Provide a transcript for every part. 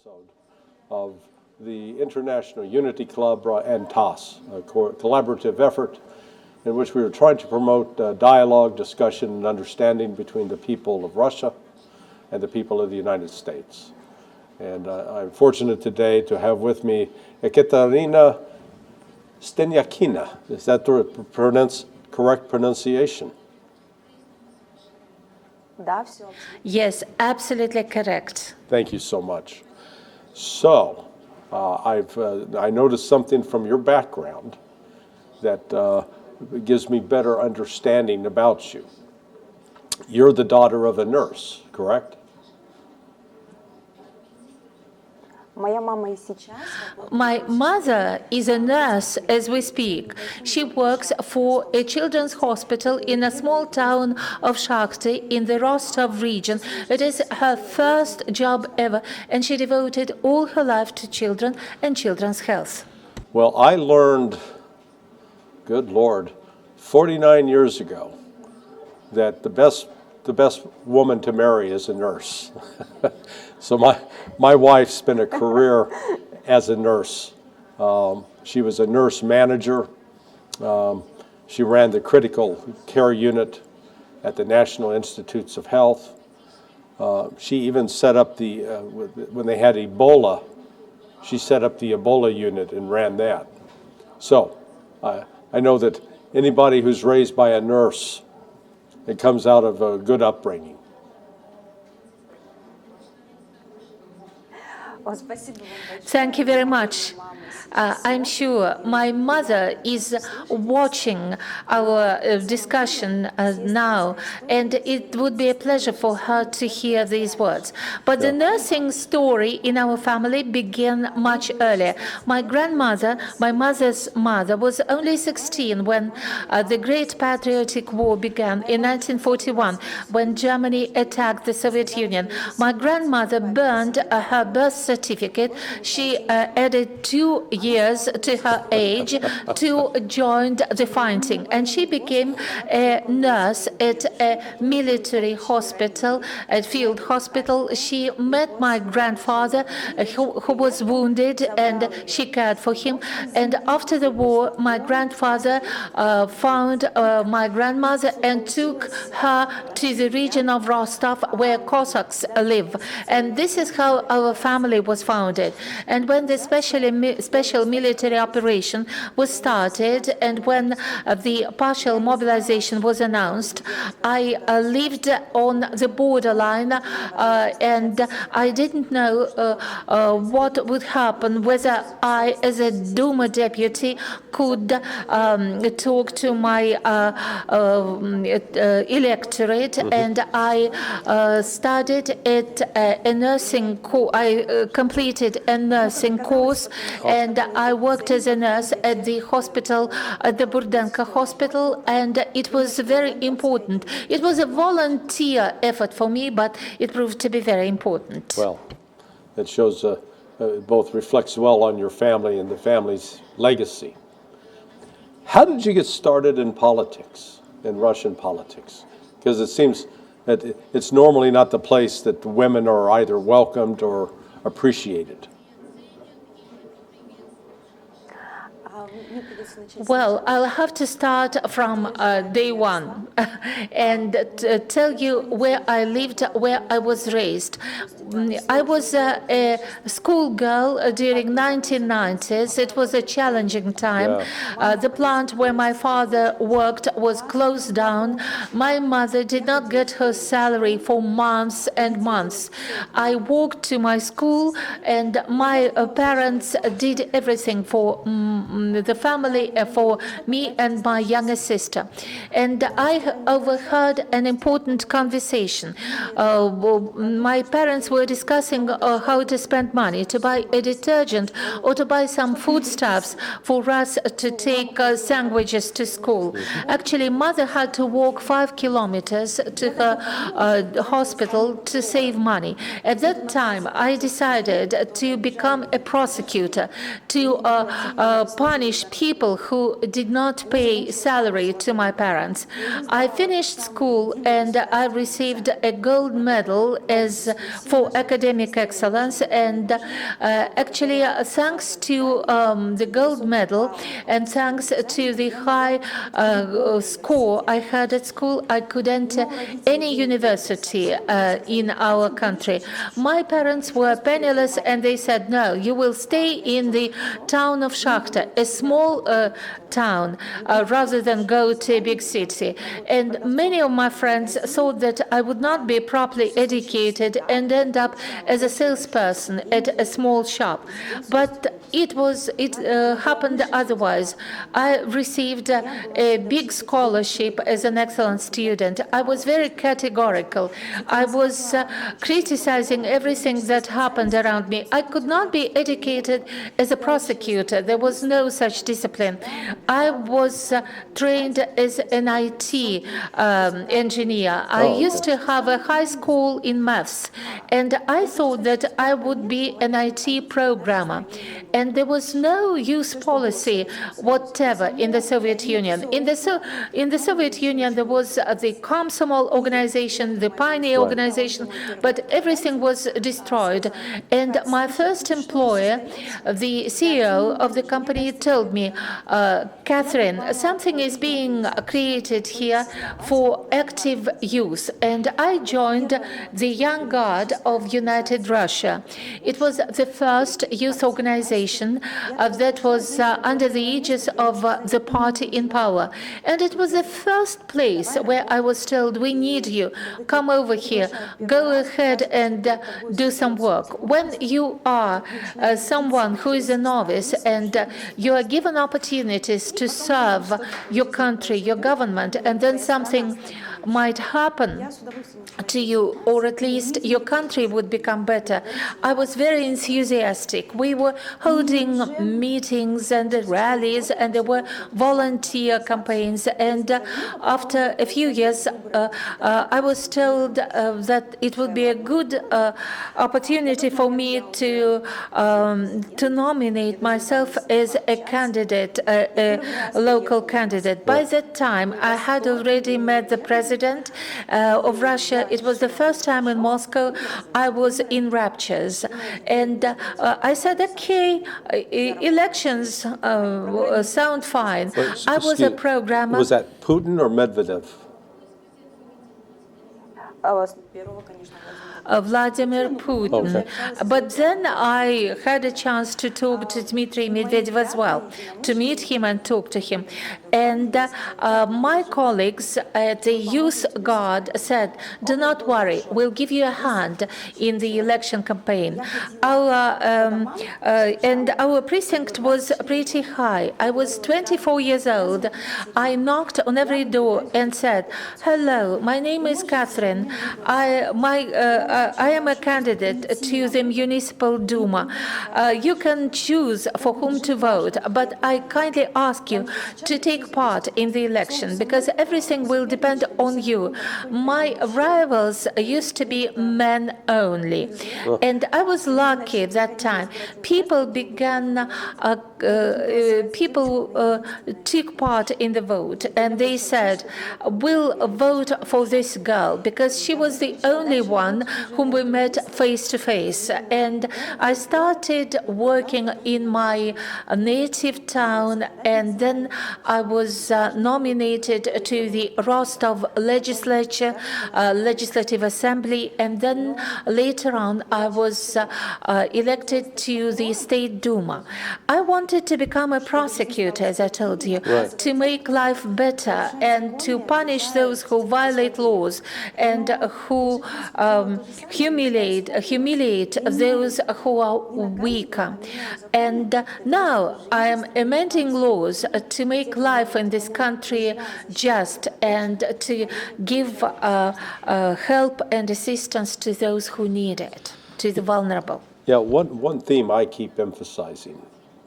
episode of the International Unity Club and TAS, a collaborative effort in which we were trying to promote dialogue, discussion, and understanding between the people of Russia and the people of the United States. And I'm fortunate today to have with me Ekaterina Stenyakina. Is that the correct pronunciation? Yes, absolutely correct. Thank you so much. So, I noticed something from your background that gives me better understanding about you. You're the daughter of a nurse, correct? My mother is a nurse as we speak. She works for a children's hospital in a small town of Shakhty in the Rostov region. It is her first job ever, and she devoted all her life to children and children's health. Well, I learned, good Lord, 49 years ago that the best woman to marry is a nurse. So my wife spent a career as a nurse. She was a nurse manager. She ran the critical care unit at the National Institutes of Health. She even set up when they had Ebola, she set up the Ebola unit and ran that. So I know that anybody who's raised by a nurse, it comes out of a good upbringing. Thank you very much. I'm sure my mother is watching our discussion now, and it would be a pleasure for her to hear these words. But the nursing story in our family began much earlier. My grandmother, my mother's mother, was only 16 when the Great Patriotic War began in 1941, when Germany attacked the Soviet Union. My grandmother burned her birth certificate. She added 2 years to her age to join the fighting, and she became a nurse at a military hospital, a field hospital. She met my grandfather who was wounded, and she cared for him. And after the war, my grandfather found my grandmother and took her to the region of Rostov where Cossacks live. And this is how our family was founded. And when the special military operation was started, and when the partial mobilization was announced, I lived on the borderline, and I didn't know what would happen, whether I, as a Duma deputy, could talk to my electorate, and I studied at a nursing course. I completed a nursing course, and I worked as a nurse at the hospital, at the Burdenka hospital, and it was very important. It was a volunteer effort for me, but it proved to be very important. Well, it shows, both reflects well on your family and the family's legacy. How did you get started in politics, in Russian politics? Because it seems that it's normally not the place that women are either welcomed or appreciated. Well, I'll have to start from day one and tell you where I lived, where I was raised. I was a schoolgirl during 1990s. It was a challenging time. Yeah. The plant where my father worked was closed down. My mother did not get her salary for months and months. I walked to my school, and my parents did everything for the family, for me and my younger sister. And I overheard an important conversation. My parents were discussing how to spend money, to buy a detergent or to buy some foodstuffs for us to take sandwiches to school. Actually, mother had to walk 5 kilometers to her hospital to save money. At that time, I decided to become a prosecutor, to punish people people who did not pay salary to my parents. I finished school and I received a gold medal for academic excellence. And actually, thanks to the gold medal and thanks to the high score I had at school, I could enter any university in our country. My parents were penniless and they said, no, you will stay in the town of Shakhta, a small town, rather than go to a big city. And many of my friends thought that I would not be properly educated and end up as a salesperson at a small shop. But it happened otherwise. I received a big scholarship as an excellent student. I was very categorical. I was criticizing everything that happened around me. I could not be educated as a prosecutor. There was no such discipline. I was trained as an IT engineer. I used to have a high school in maths, and I thought that I would be an IT programmer. And there was no youth policy whatever in the Soviet Union. In the Soviet Union, there was the Komsomol organization, the Pioneer organization, but everything was destroyed. And my first employer, the CEO of the company, told me, Catherine, something is being created here for active youth. And I joined the Young Guard of United Russia. It was the first youth organization that was under the aegis of the party in power. And it was the first place where I was told, we need you, come over here, go ahead and do some work. When you are someone who is a novice and you are given opportunities to serve your country, your government, and then something might happen to you, or at least your country would become better. I was very enthusiastic. We were holding meetings and rallies, and there were volunteer campaigns. And after a few years, I was told that it would be a good opportunity for me to nominate myself as a candidate, a local candidate. By that time, I had already met the president of Russia. It was the first time in Moscow I was in raptures. And I said, okay, elections sound fine. I was a programmer. Was that Putin or Medvedev? Vladimir Putin. Okay. But then I had a chance to talk to Dmitry Medvedev as well, to meet him and talk to him. And my colleagues at the Youth Guard said, do not worry, we'll give you a hand in the election campaign. And our precinct was pretty high. I was 24 years old. I knocked on every door and said, hello, my name is Catherine. I am a candidate to the Municipal Duma. You can choose for whom to vote, but I kindly ask you to take part in the election because everything will depend on you. My rivals used to be men only, and I was lucky that time. People took part in the vote, and they said, we'll vote for this girl because she was the only one whom we met face to face. And I started working in my native town, and then I was nominated to the Rostov Legislative Assembly, and then later on I was elected to the State Duma. I wanted to become a prosecutor, as I told you, to make life better and to punish those who violate laws and who humiliate those who are weaker. And now I am amending laws to make life in this country just and to give help and assistance to those who need it, to the vulnerable. Yeah, one theme I keep emphasizing,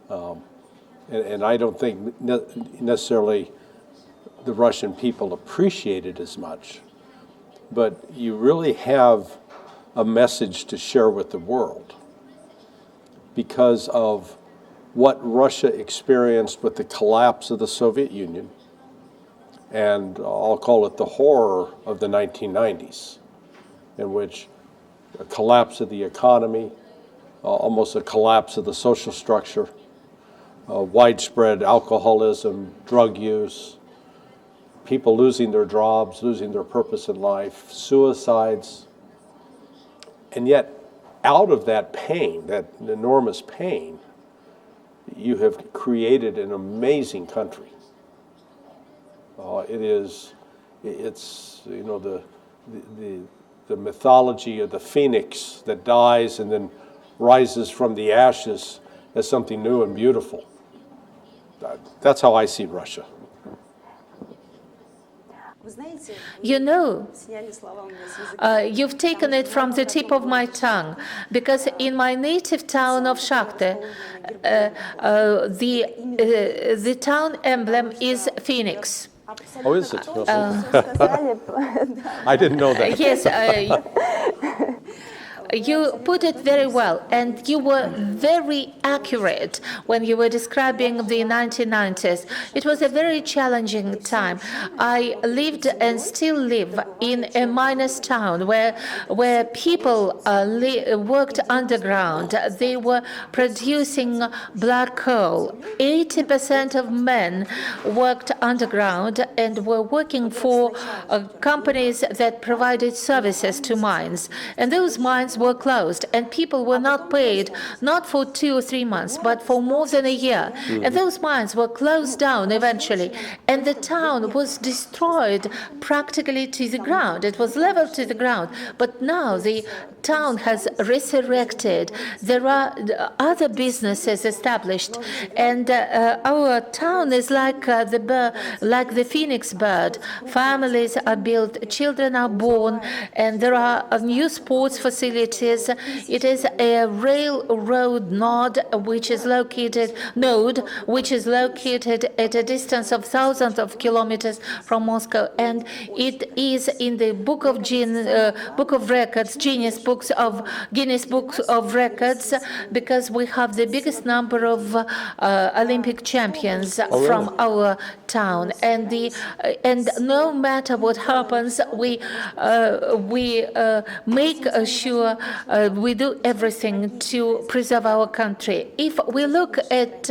and I don't think necessarily the Russian people appreciate it as much, but you really have a message to share with the world because of what Russia experienced with the collapse of the Soviet Union, and I'll call it the horror of the 1990s, in which a collapse of the economy, almost a collapse of the social structure, widespread alcoholism, drug use, people losing their jobs, losing their purpose in life, suicides. And yet, out of that pain, that enormous pain, you have created an amazing country. It's you know, the mythology of the phoenix that dies and then rises from the ashes as something new and beautiful. That's how I see Russia. You know, you've taken it from the tip of my tongue, because in my native town of Shakhta, the town emblem is phoenix. Oh, is it? I didn't know that. Yes, you put it very well, and you were very accurate when you were describing the 1990s. It was a very challenging time. I lived and still live in a miners town where people worked underground. They were producing black coal. 80% of men worked underground and were working for companies that provided services to mines. And those mines were closed, and people were not paid, not for 2 or 3 months, but for more than a year. And those mines were closed down eventually, and the town was destroyed practically to the ground. It was leveled to the ground. But now the town has resurrected. There are other businesses established, and our town is like the phoenix bird. Families are built, children are born, and there are new sports facilities. It is a railroad node which is located at a distance of thousands of kilometers from Moscow, and it is in the Book of Records, Guinness Books of Records, because we have the biggest number of Olympic champions from our town, and no matter what happens, we make sure we do everything to preserve our country. If we look at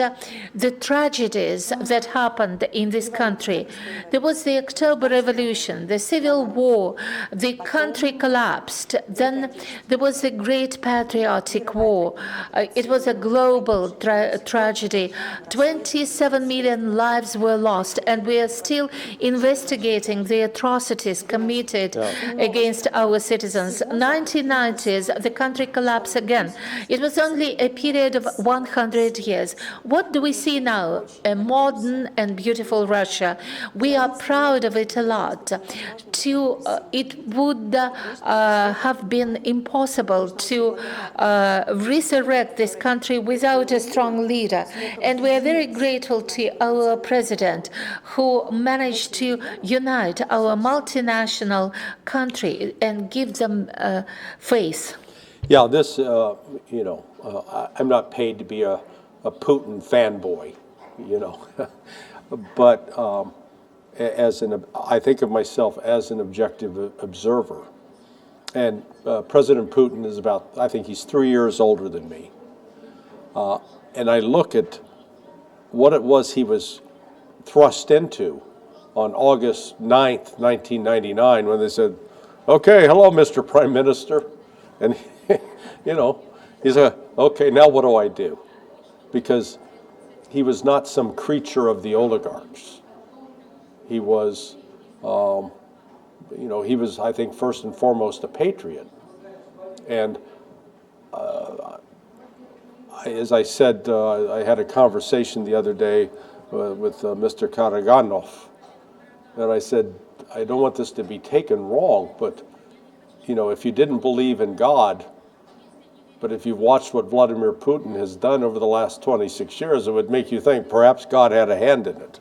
the tragedies that happened in this country, there was the October Revolution, the Civil War, the country collapsed, then there was the Great Patriotic War. It was a global tragedy. 27 million lives were lost, and we are still investigating the atrocities committed against our citizens. 1990s, the country collapsed again. It was only a period of 100 years. What do we see now? A modern and beautiful Russia. We are proud of it a lot. It would have been impossible to resurrect this country without a strong leader. And we are very grateful to our president, who managed to unite our multinational country and give them faith. Yeah, this, I'm not paid to be a Putin fanboy, but I think of myself as an objective observer. And President Putin is I think he's 3 years older than me. And I look at what it was he was thrust into on August 9th, 1999, when they said, "Okay, hello, Mr. Prime Minister." And, he said, "Okay, now what do I do?" Because he was not some creature of the oligarchs. He was, I think, first and foremost a patriot. And as I said, I had a conversation the other day with Mr. Karaganov, and I said, I don't want this to be taken wrong, but, if you didn't believe in God, but if you've watched what Vladimir Putin has done over the last 26 years, it would make you think perhaps God had a hand in it.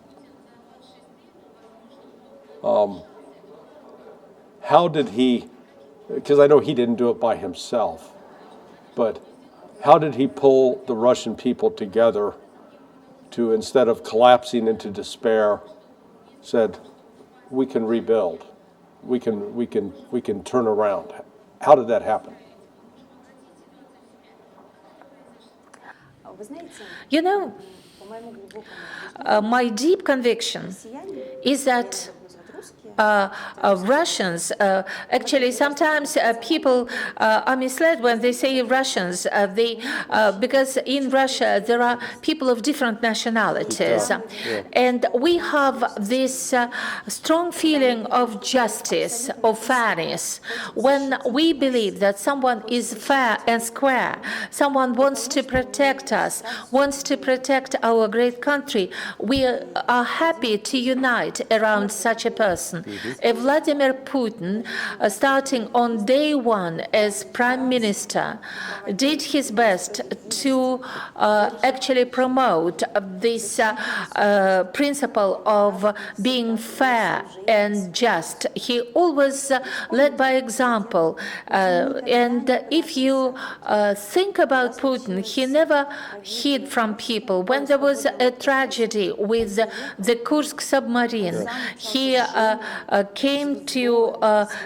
How did he, because I know he didn't do it by himself, but how did he pull the Russian people together to, instead of collapsing into despair, said, we can rebuild, we can turn around. How did that happen? You know, my deep conviction is that Russians, actually sometimes people are misled when they say Russians, because in Russia there are people of different nationalities, and we have this strong feeling of justice, of fairness. When we believe that someone is fair and square, someone wants to protect us, wants to protect our great country, we are happy to unite around such a person. Vladimir Putin, starting on day one as prime minister, did his best to actually promote this principle of being fair and just. He always led by example. And if you think about Putin, he never hid from people. When there was a tragedy with the Kursk submarine, he came to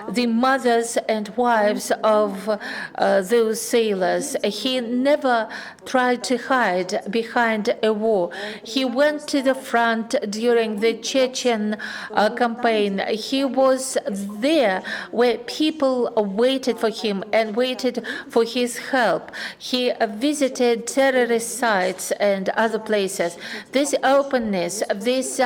the mothers and wives of those sailors. He never tried to hide behind a war. He went to the front during the Chechen campaign. He was there where people waited for him and waited for his help. He visited terrorist sites and other places. This openness, this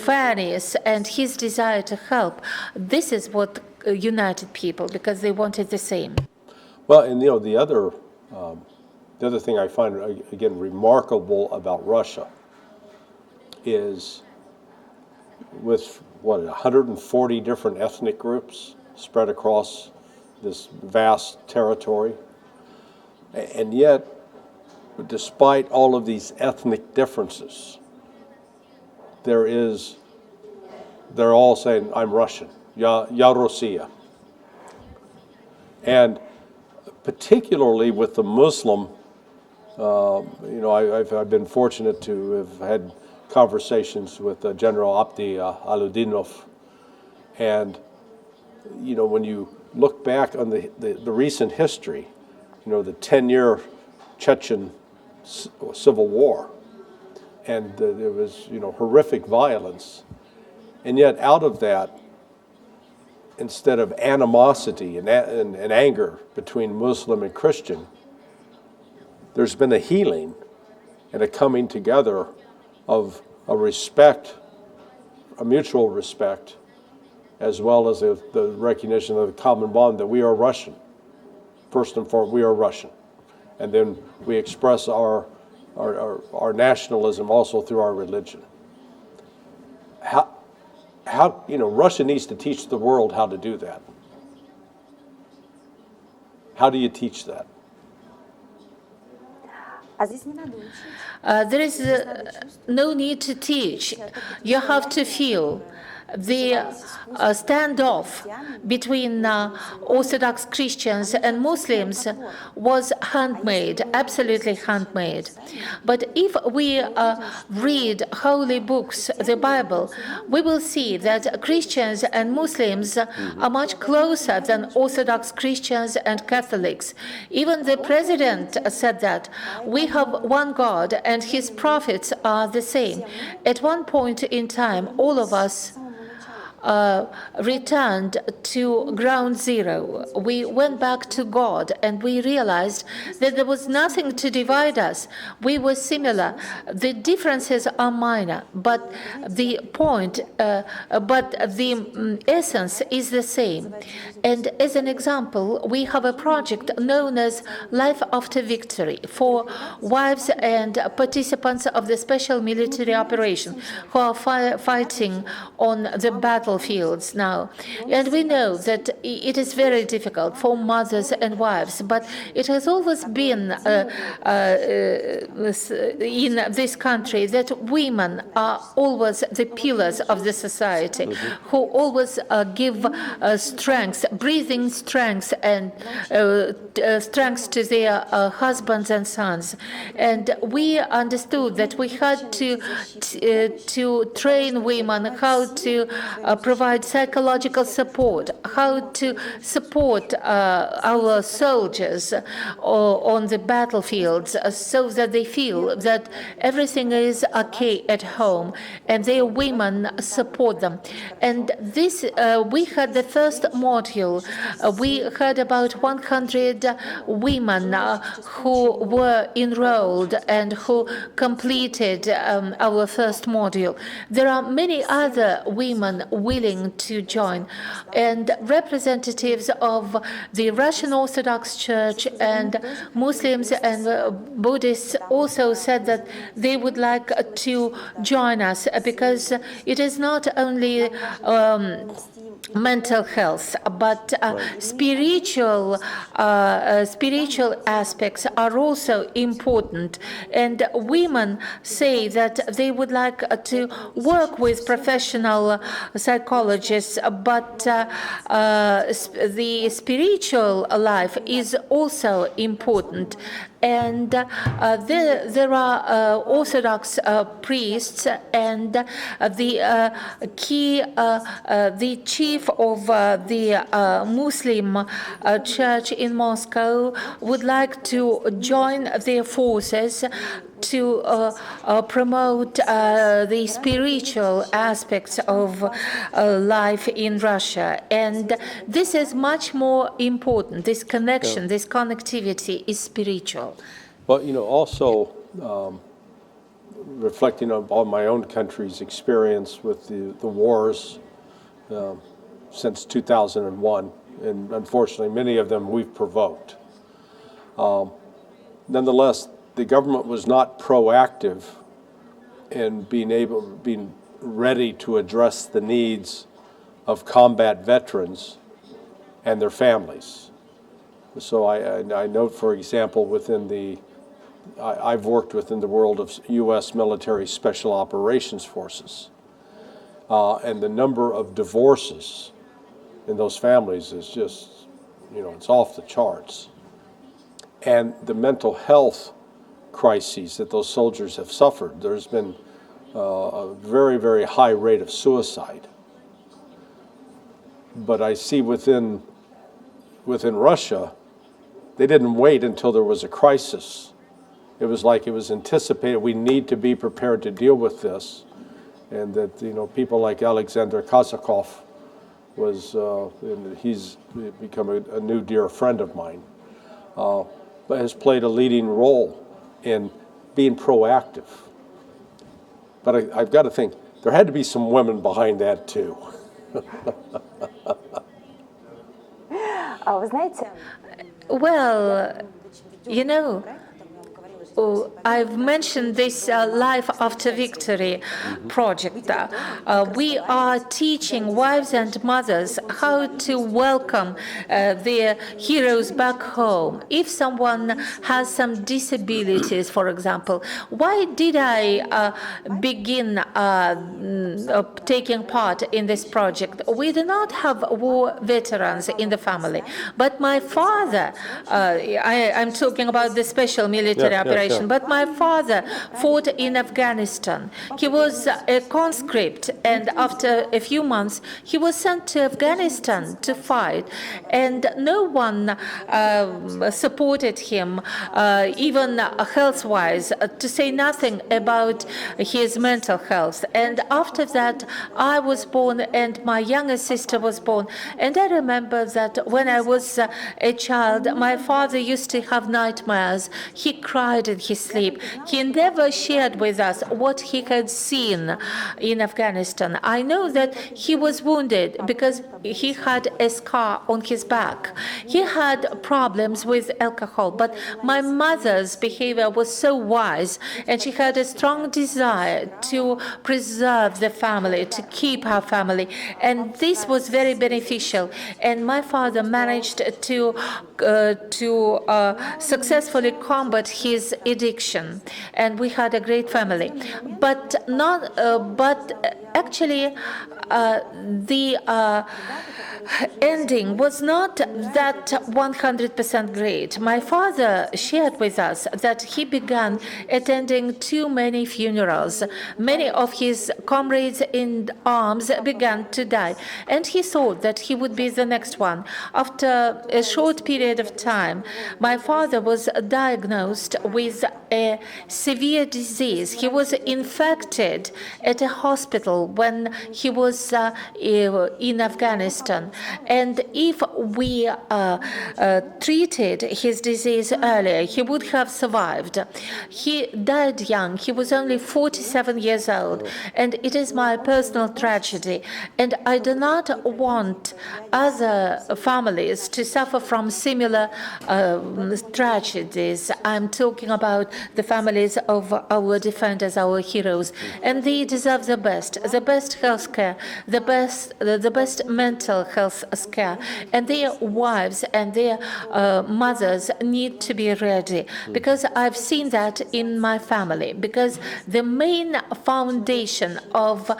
fairness, and his desire to help, this is what united people, because they wanted the same. Well, and the other thing I find, again, remarkable about Russia is with, 140 different ethnic groups spread across this vast territory. And yet, despite all of these ethnic differences, they're all saying, I'm Russian, Ya Rossiya. And particularly with the Muslim, I've been fortunate to have had conversations with General Abdi Aludinov. And, when you look back on the recent history, the 10-year Chechen civil war, and there was, horrific violence. And yet out of that, instead of animosity and anger between Muslim and Christian, there's been a healing and a coming together of a respect, a mutual respect, as well as the recognition of the common bond that we are Russian. First and foremost, we are Russian. And then we express our nationalism also through our religion. How Russia needs to teach the world how to do that. How do you teach that? There is no need to teach. You have to feel. The standoff between Orthodox Christians and Muslims was handmade, absolutely handmade. But if we read holy books, the Bible, we will see that Christians and Muslims are much closer than Orthodox Christians and Catholics. Even the president said that we have one God and his prophets are the same. At one point in time, all of us returned to ground zero. We went back to God and we realized that there was nothing to divide us. We were similar. The differences are minor, but the essence is the same. And as an example, we have a project known as Life After Victory for wives and participants of the special military operation who are fighting on the battlefield battlefields now. And we know that it is very difficult for mothers and wives, but it has always been in this country that women are always the pillars of the society, who always give strength, breathing strength, and strength to their husbands and sons. And we understood that we had to train women how to provide psychological support, how to support our soldiers on the battlefields so that they feel that everything is okay at home and their women support them. And this, we had the first module. We had about 100 women who were enrolled and who completed our first module. There are many other women willing to join, and representatives of the Russian Orthodox Church and Muslims and Buddhists also said that they would like to join us, because it is not only mental health, but spiritual aspects are also important. And women say that they would like to work with professional psychologists, but the spiritual life is also important. And there are Orthodox priests, and the chief of the Muslim church in Moscow would like to join their forces to promote the spiritual aspects of life in Russia. And this is much more important. This connection, this connectivity is spiritual. Well, also reflecting on my own country's experience with the wars since 2001, and unfortunately many of them we've provoked. Nonetheless, the government was not proactive in being ready to address the needs of combat veterans and their families. So I note, for example, I've worked within the world of U.S. military special operations forces, and the number of divorces in those families is just, it's off the charts. And the mental health crises that those soldiers have suffered. There's been a very, very high rate of suicide. But I see within Russia, they didn't wait until there was a crisis. It was like it was anticipated. We need to be prepared to deal with this, and that people like Alexander Kazakov he's become a new dear friend of mine, but has played a leading role in being proactive. But I've got to think, there had to be some women behind that too. Well, I've mentioned this Life After Victory project. We are teaching wives and mothers how to welcome their heroes back home. If someone has some disabilities, for example, why did I begin taking part in this project? We do not have war veterans in the family, but my father, I'm talking about the special military operation. But my father fought in Afghanistan. He was a conscript, and after a few months, he was sent to Afghanistan to fight. And no one supported him, even health-wise, to say nothing about his mental health. And after that, I was born, and my younger sister was born. And I remember that when I was a child, my father used to have nightmares. He cried in his sleep. He never shared with us what he had seen in Afghanistan. I know that he was wounded because he had a scar on his back. He had problems with alcohol, but my mother's behavior was so wise, and she had a strong desire to preserve the family, to keep her family, and this was very beneficial. And my father managed to successfully combat his addiction, and we had a great family. But not, actually, the ending was not that 100% great. My father shared with us that he began attending too many funerals. Many of his comrades in arms began to die, and he thought that he would be the next one. After a short period of time, my father was diagnosed with a severe disease. He was infected at a hospital when he was in Afghanistan. And if we treated his disease earlier, he would have survived. He died young. He was only 47 years old. And it is my personal tragedy. And I do not want other families to suffer from similar tragedies. I'm talking about the families of our defenders, our heroes. And they deserve the best health care, the best mental health care, and their wives and their mothers need to be ready, because I've seen that in my family, because the main foundation of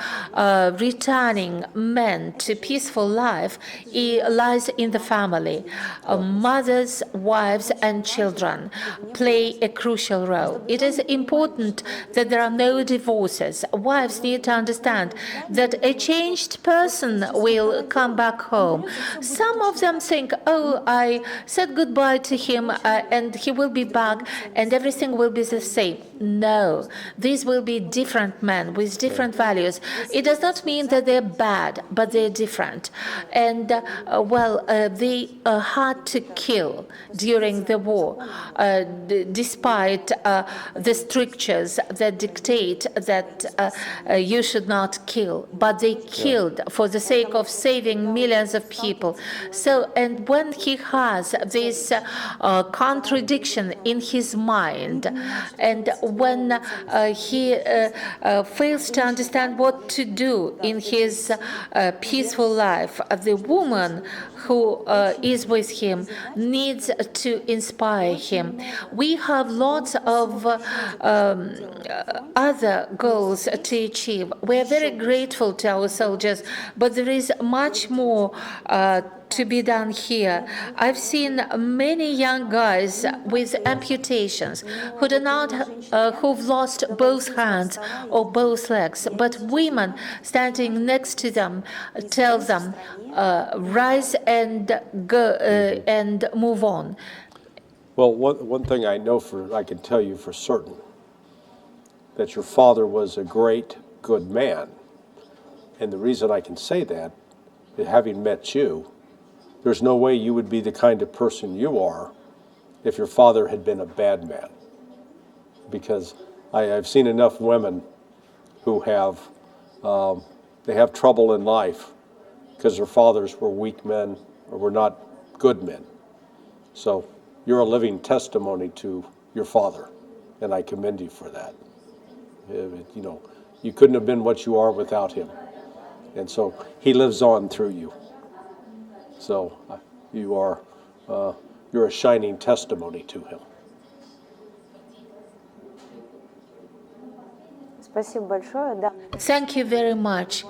returning men to peaceful life lies in the family. Mothers, wives, and children play a crucial role. It is important that there are no divorces. Wives need to understand that a changed person will come back home. Some of them think, oh, I said goodbye to him and he will be back and everything will be the same. No, these will be different men with different values. It does not mean that they're bad, but they're different. And, they had to kill during the war, despite the strictures that dictate that you should not kill. But they killed for the sake of saving millions of people. So, and when he has this contradiction in his mind, and when he fails to understand what to do in his peaceful life, the woman who is with him needs to inspire him. We have lots of other goals to achieve. We are very grateful to our soldiers, but there is much more to be done here. I've seen many young guys with amputations who do not, who've lost both hands or both legs, but women standing next to them tell them, rise and go and move on. Well, one thing I know I can tell you for certain, that your father was a great, good man. And the reason I can say that, having met you, there's no way you would be the kind of person you are if your father had been a bad man. Because I've seen enough women who have, they have trouble in life because their fathers were weak men or were not good men. So you're a living testimony to your father, and I commend you for that. You know, you couldn't have been what you are without him. And so he lives on through you. So you are, you're a shining testimony to him. Thank you very much.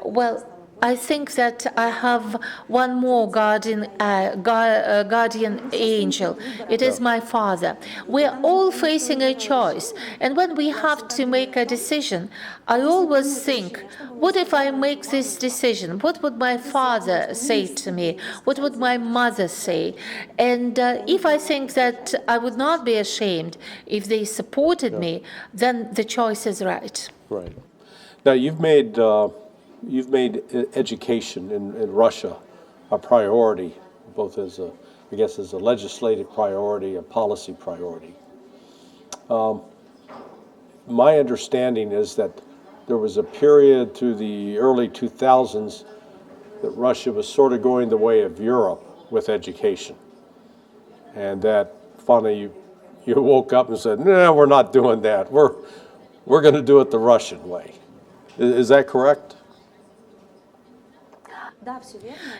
Well, I think that I have one more guardian angel. It is my father. We're all facing a choice, and when we have to make a decision, I always think, what if I make this decision? What would my father say to me? What would my mother say? And if I think that I would not be ashamed if they supported me, then the choice is right. Right. Now you've made education in Russia a priority, both as a, I guess, as a legislative priority, a policy priority. My understanding is that there was a period through the early 2000s that Russia was sort of going the way of Europe with education. And that finally you woke up and said, no, we're not doing that. We're going to do it the Russian way. Is that correct?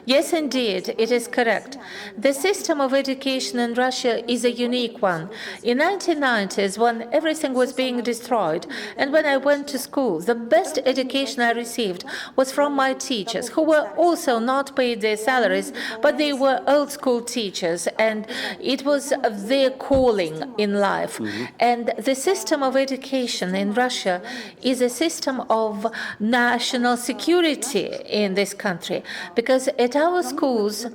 Yes, indeed, it is correct. The system of education in Russia is a unique one. In 1990s, when everything was being destroyed, and when I went to school, the best education I received was from my teachers, who were also not paid their salaries, but they were old school teachers, and it was their calling in life. And the system of education in Russia is a system of national security in this country. Because at our schools,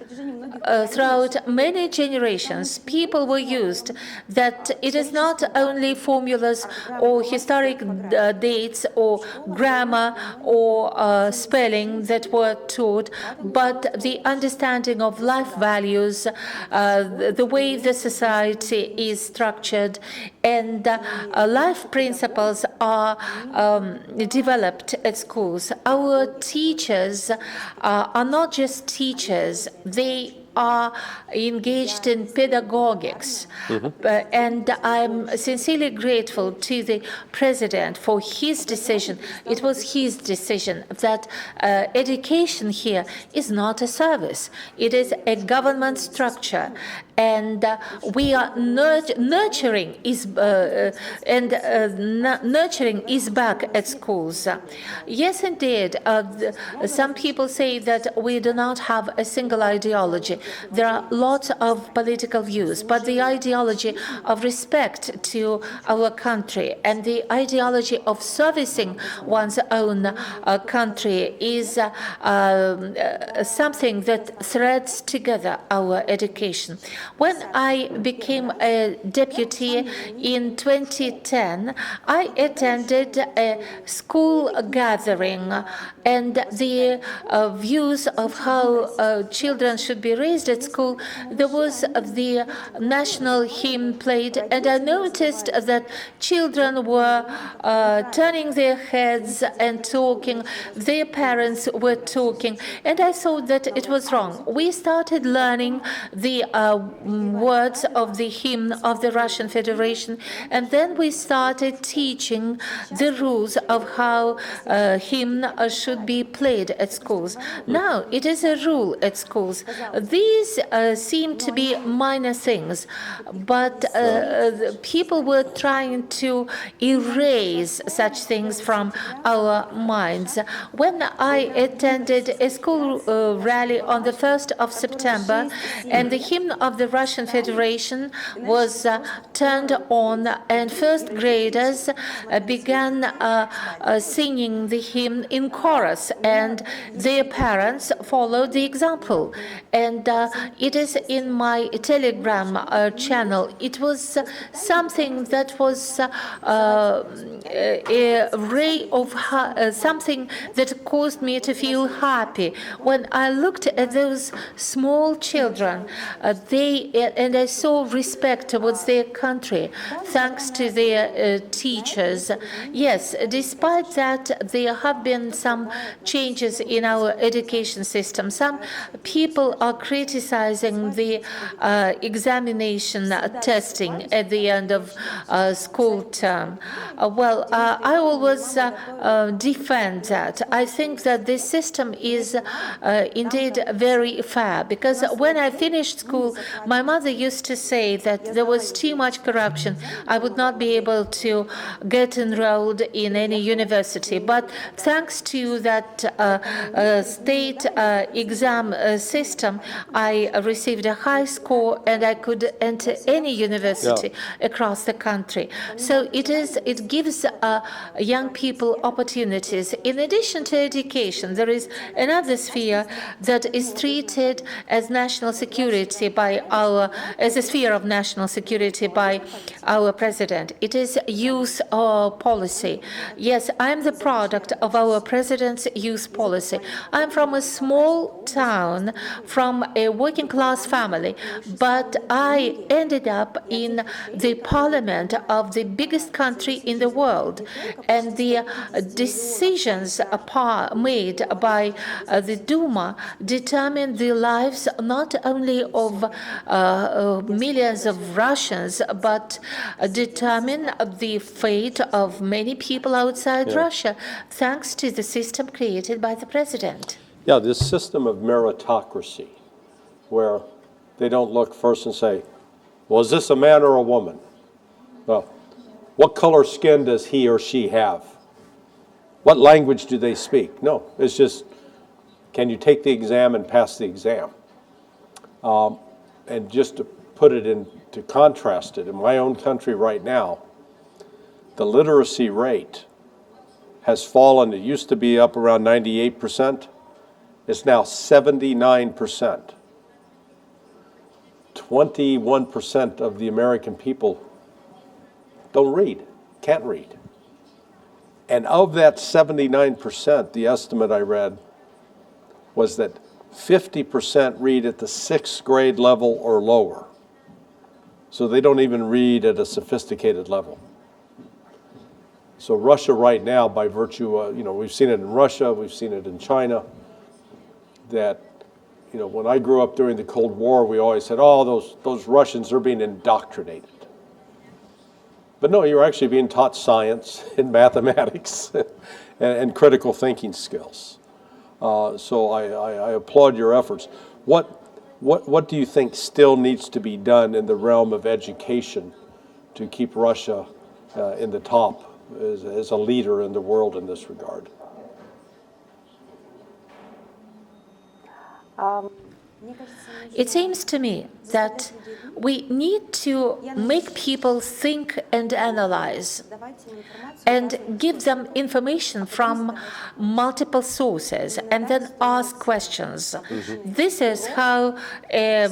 throughout many generations, people were used that it is not only formulas or historic dates or grammar or spelling that were taught, but the understanding of life values, the way the society is structured, and life principles are developed at schools. Our teachers are not just teachers, they are engaged in pedagogics. And I'm sincerely grateful to the president for his decision. It was his decision that education here is not a service. It is a government structure. And we are nurturing is nurturing is back at schools. Yes, indeed. Some people say that we do not have a single ideology. There are lots of political views, but the ideology of respect to our country and the ideology of servicing one's own country is something that threads together our education. When I became a deputy in 2010, I attended a school gathering, and the views of how children should be raised at school, there was the national hymn played, and I noticed that children were turning their heads and talking, their parents were talking, and I thought that it was wrong. We started learning the words of the hymn of the Russian Federation, and then we started teaching the rules of how hymn should be played at schools. Now it is a rule at schools. These seem to be minor things, but people were trying to erase such things from our minds. When I attended a school rally on the 1st of September, and the hymn of the Russian Federation was turned on, and first graders began singing the hymn in chorus, and their parents followed the example. And it is in my Telegram channel. It was something that was a ray of something that caused me to feel happy. When I looked at those small children, and I saw respect towards their country, thanks to their teachers. Yes, despite that, there have been some changes in our education system. Some people are criticizing the examination testing at the end of school term. Well, I always defend that. I think that this system is indeed very fair, because when I finished school, my mother used to say that there was too much corruption. I would not be able to get enrolled in any university. But thanks to that state exam system, I received a high score and I could enter any university across the country. So it gives young people opportunities. In addition to education, there is another sphere that is treated as national security as a sphere of national security by our president. It is youth policy. Yes, I'm the product of our president's youth policy. I'm from a small town, from a a working class family, but I ended up in the parliament of the biggest country in the world. And the decisions made by the Duma determine the lives not only of millions of Russians, but determine the fate of many people outside Russia, thanks to the system created by the president. Yeah, this system of meritocracy, where they don't look first and say, well, is this a man or a woman? Well, what color skin does he or she have? What language do they speak? No, it's just, can you take the exam and pass the exam? And just to put it to contrast it, in my own country right now, the literacy rate has fallen. It used to be up around 98%. It's now 79%. 21% of the American people don't read, can't read. And of that 79%, the estimate I read was that 50% read at the 6th grade level or lower. So they don't even read at a sophisticated level. So Russia right now, by virtue of, we've seen it in Russia, we've seen it in China, that, when I grew up during the Cold War, we always said, oh, those Russians are being indoctrinated. But no, you're actually being taught science and mathematics and critical thinking skills. So I applaud your efforts. What do you think still needs to be done in the realm of education to keep Russia in the top as a leader in the world in this regard? It seems to me that we need to make people think and analyze and give them information from multiple sources and then ask questions. This is how a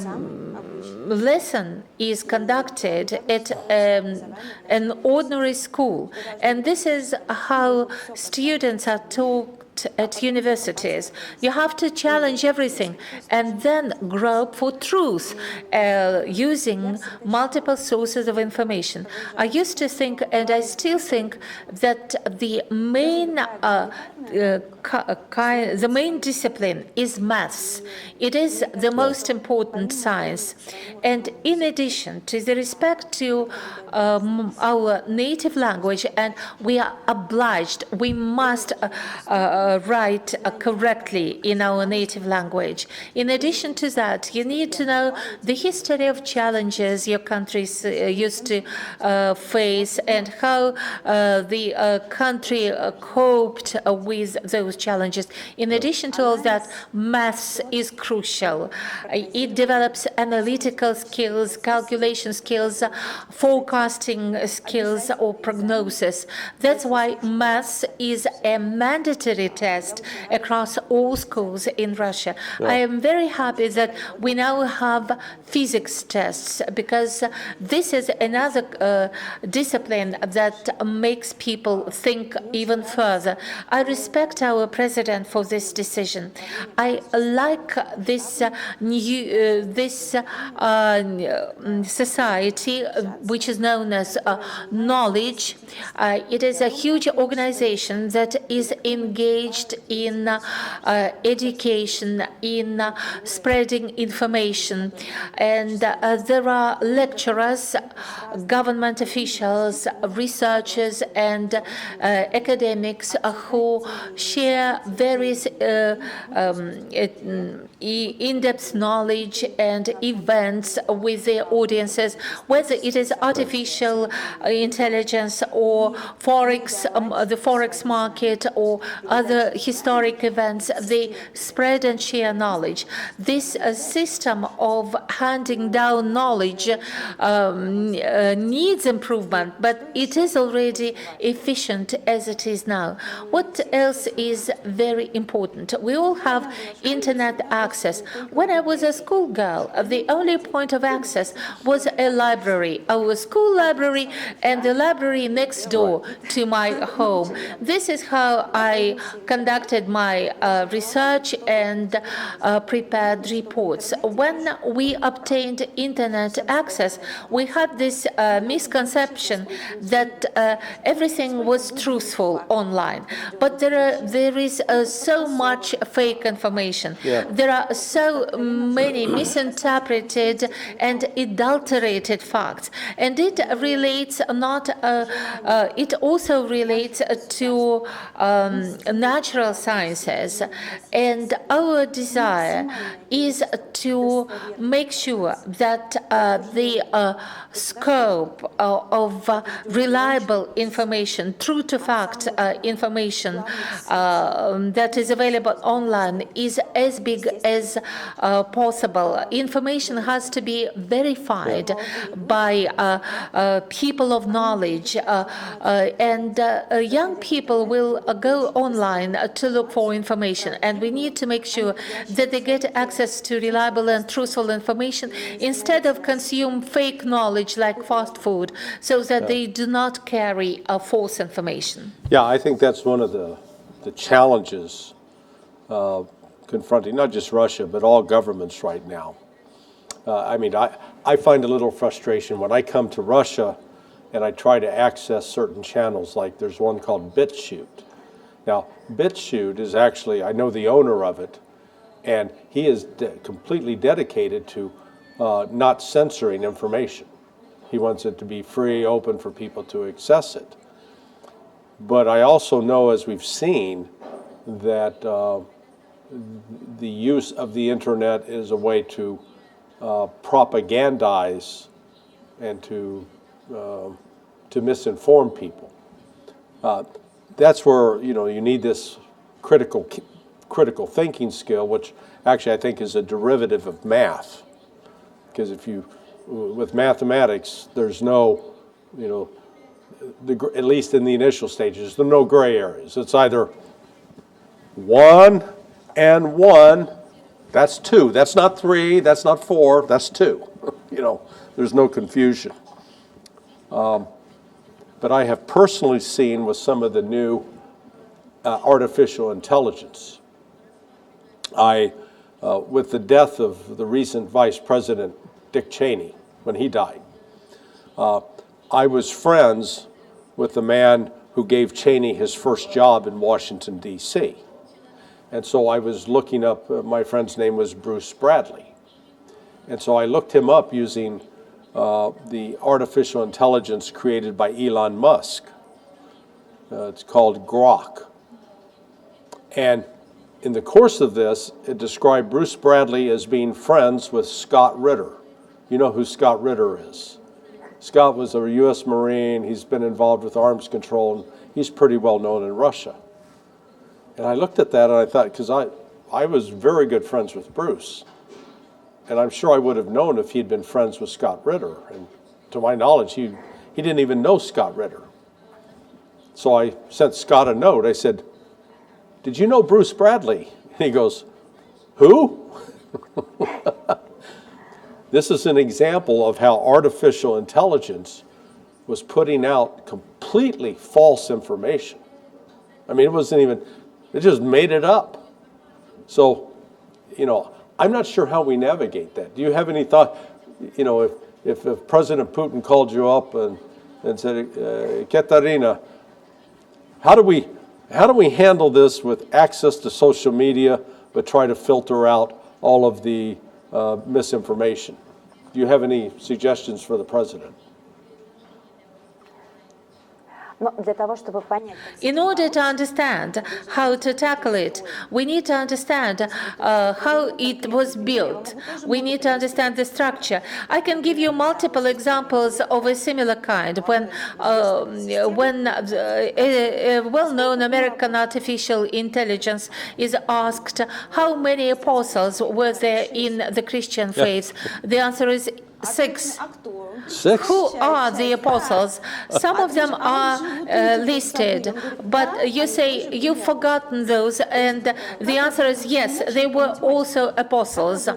lesson is conducted at an ordinary school, and this is how students are taught at universities. You have to challenge everything and then grope for truth using multiple sources of information. I used to think, and I still think, that the main discipline is maths. It is the most important science. And in addition to the respect to our native language, and we are obliged, we must write correctly in our native language. In addition to that, you need to know the history of challenges your countries used to face and how the country coped with those challenges. In addition to all that, maths is crucial. It develops analytical skills, calculation skills, forecasting skills, or prognosis. That's why maths is a mandatory test across all schools in Russia. I am very happy that we now have physics tests, because this is another discipline that makes people think even further. I respect our president for this decision. I like this society, which is known as Knowledge. It is a huge organization that is engaged in education, in spreading information. And there are lecturers, government officials, researchers, and academics who share various in-depth knowledge and events with their audiences, whether it is artificial intelligence or forex, the forex market, or other historic events. They spread and share knowledge. This system of handing down knowledge needs improvement, but it is already efficient as it is now. What else is very important? We all have internet access. When I was a schoolgirl, the only point of access was a library, our school library, and the library next door to my home. This is how I conducted my research and prepared reports. When we obtained internet access, we had this misconception that everything was truthful online. But there is so much fake information. Yeah. There are so many misinterpreted and adulterated facts, and it relates not. It also relates to natural sciences, and our desire is to make sure that the scope of reliable information, true to fact information that is available online is as big as possible. Information has to be verified by people of knowledge, and young people will go online to look for information, and we need to make sure that they get access to reliable and truthful information instead of consume fake knowledge like fast food, so that they do not carry false information. Yeah, I think that's one of the challenges confronting not just Russia, but all governments right now. I mean, I find a little frustration when I come to Russia and I try to access certain channels, like there's one called BitChute. Now, BitChute is actually, I know the owner of it, and he is completely dedicated to not censoring information. He wants it to be free, open for people to access it. But I also know, as we've seen, that the use of the internet is a way to propagandize and to misinform people. That's where you need this critical thinking skill, which actually I think is a derivative of math. Because with mathematics, there's no, at least in the initial stages, there's no gray areas. It's either 1 and 1, that's 2. That's not 3, that's not 4, that's 2. There's no confusion. But I have personally seen with some of the new artificial intelligence, with the death of the recent Vice President Dick Cheney, when he died, I was friends with the man who gave Cheney his first job in Washington, D.C. And so I was looking up, my friend's name was Bruce Bradley. And so I looked him up using the artificial intelligence created by Elon Musk. It's called Grok. And in the course of this, it described Bruce Bradley as being friends with Scott Ritter. You know who Scott Ritter is. Scott was a U.S. Marine. He's been involved with arms control, and he's pretty well known in Russia. And I looked at that and I thought, because I was very good friends with Bruce, and I'm sure I would have known if he'd been friends with Scott Ritter. And to my knowledge, he didn't even know Scott Ritter. So I sent Scott a note. I said, "Did you know Bruce Bradley?" And he goes, "Who?" This is an example of how artificial intelligence was putting out completely false information. I mean, it just made it up. So, I'm not sure how we navigate that. Do you have any thought, if President Putin called you up and said, Ekaterina, how do we handle this with access to social media, but try to filter out all of the misinformation? Do you have any suggestions for the president? In order to understand how to tackle it, we need to understand how it was built. We need to understand the structure. I can give you multiple examples of a similar kind. When a well-known American artificial intelligence is asked how many apostles were there in the Christian faith, the answer is 6. Six? Who are the apostles? Some of them are listed, but you say you've forgotten those, and the answer is yes, they were also apostles.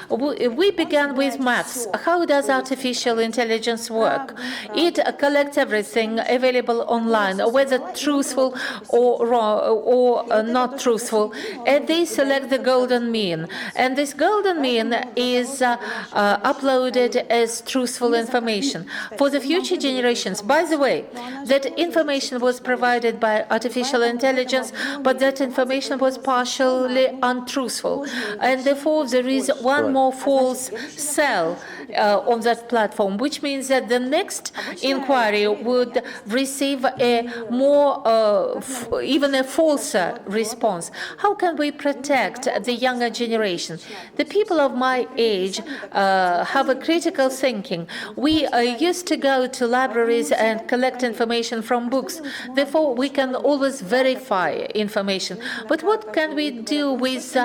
We began with maths. How does artificial intelligence work? It collects everything available online, whether truthful or wrong or not truthful, and they select the golden mean. And this golden mean is uploaded as truthful information for the future generations. By the way, that information was provided by artificial intelligence, but that information was partially untruthful. And therefore, there is one more false cell on that platform, which means that the next inquiry would receive a more, even a falser response. How can we protect the younger generation? The people of my age have a critical thinking. We used to go to libraries and collect information from books. Therefore, we can always verify information. But what can we do with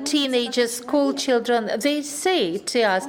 teenagers, school children? They say to us,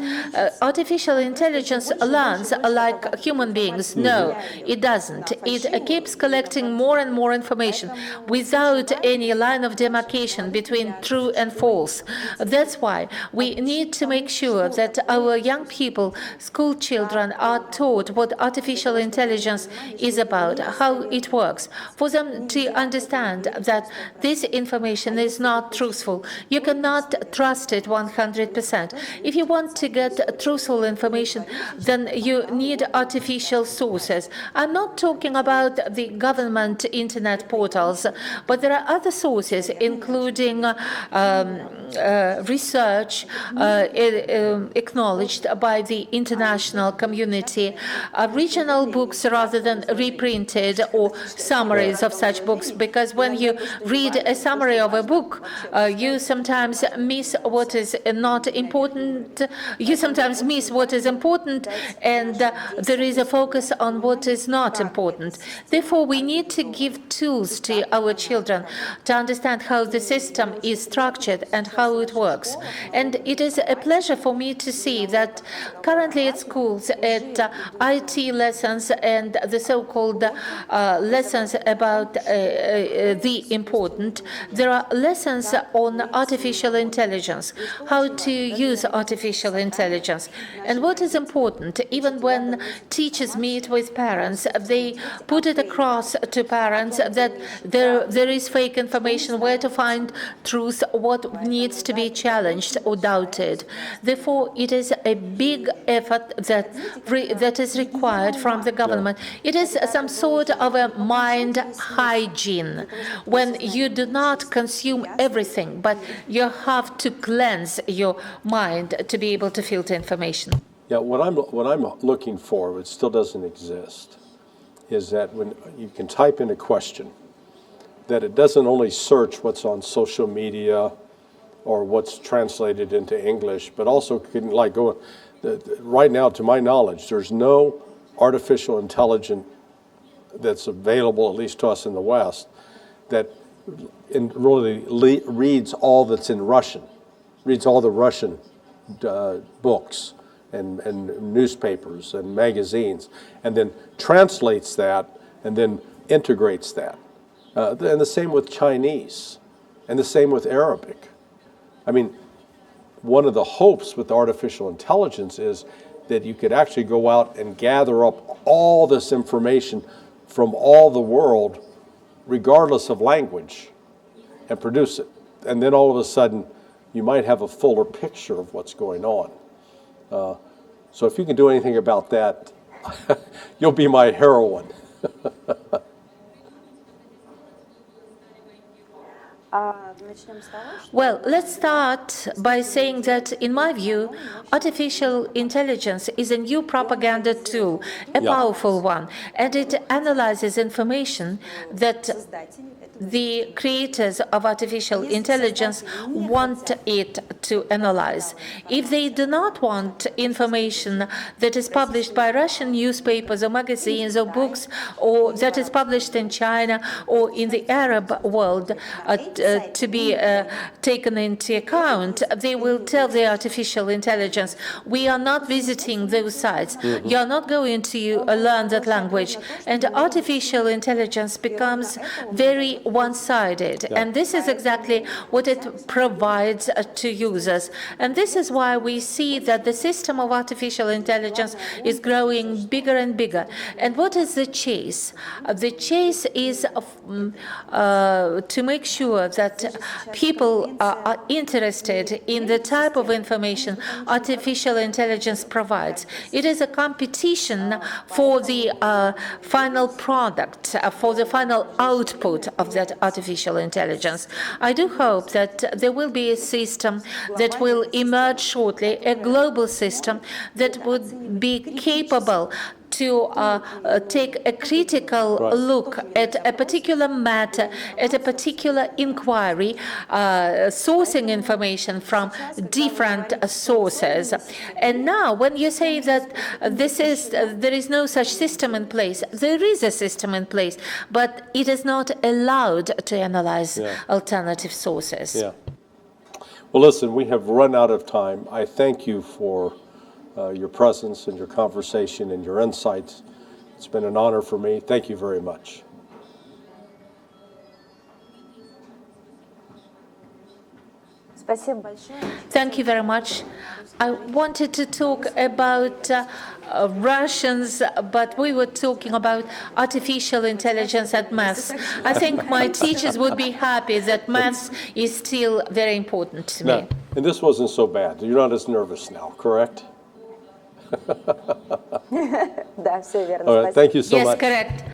artificial intelligence learns like human beings. No, it doesn't. It keeps collecting more and more information without any line of demarcation between true and false. That's why we need to make sure that our young people, school children, are taught what artificial intelligence is about, how it works, for them to understand that this information is not truthful. You cannot trust it 100%. If you want to get truthful information, then you need artificial sources. I'm not talking about the government internet portals, but there are other sources, including research acknowledged by the international community, original books rather than reprinted or summaries of such books, because when you read a summary of a book, you sometimes miss what is not important. You sometimes miss what is important, and there is a focus on what is not important. Therefore, we need to give tools to our children to understand how the system is structured and how it works. And it is a pleasure for me to see that currently at schools, at IT lessons and the so-called lessons about the important, there are lessons on artificial intelligence, how to use artificial intelligence. And what is important, even when teachers meet with parents, they put it across to parents that there is fake information, where to find truth, what needs to be challenged or doubted. Therefore, it is a big effort that is required from the government. It is some sort of a mind hygiene, when you do not consume everything, but you have to cleanse your mind to be able to filter information. Yeah, what I'm looking for, which still doesn't exist, is that when you can type in a question, that it doesn't only search what's on social media or what's translated into English, but also can like go. Right now, to my knowledge, there's no artificial intelligence that's available, at least to us in the West, that really reads all that's in Russian, reads all the Russian books and newspapers and magazines, and then translates that and then integrates that. And the same with Chinese, and the same with Arabic. I mean, one of the hopes with artificial intelligence is that you could actually go out and gather up all this information from all the world, regardless of language, and produce it. And then all of a sudden, you might have a fuller picture of what's going on. So if you can do anything about that, you'll be my heroine. Well, let's start by saying that, in my view, artificial intelligence is a new propaganda tool, a powerful one, and it analyzes information that the creators of artificial intelligence want it to analyze. If they do not want information that is published by Russian newspapers or magazines or books, or that is published in China or in the Arab world to to be taken into account, they will tell the artificial intelligence, we are not visiting those sites. You are not going to learn that language. And artificial intelligence becomes very one-sided. And this is exactly what it provides to users. And this is why we see that the system of artificial intelligence is growing bigger and bigger. And what is the chase? The chase is to make sure that people are interested in the type of information artificial intelligence provides. It is a competition for the final product, for the final output of that artificial intelligence. I do hope that there will be a system that will emerge shortly, a global system that would be capable to take a critical look at a particular matter, at a particular inquiry, sourcing information from different sources. And now, when you say that there is no such system in place, there is a system in place, but it is not allowed to analyze alternative sources. Yeah. Well, listen, we have run out of time. I thank you for your presence and your conversation and your insights. It's been an honor for me. Thank you very much. Thank you very much. I wanted to talk about Russians, but we were talking about artificial intelligence and maths. I think my teachers would be happy that maths is still very important to me. No, and this wasn't so bad. You're not as nervous now, correct? Да, все верно. All right, thank you so Yes, much. correct.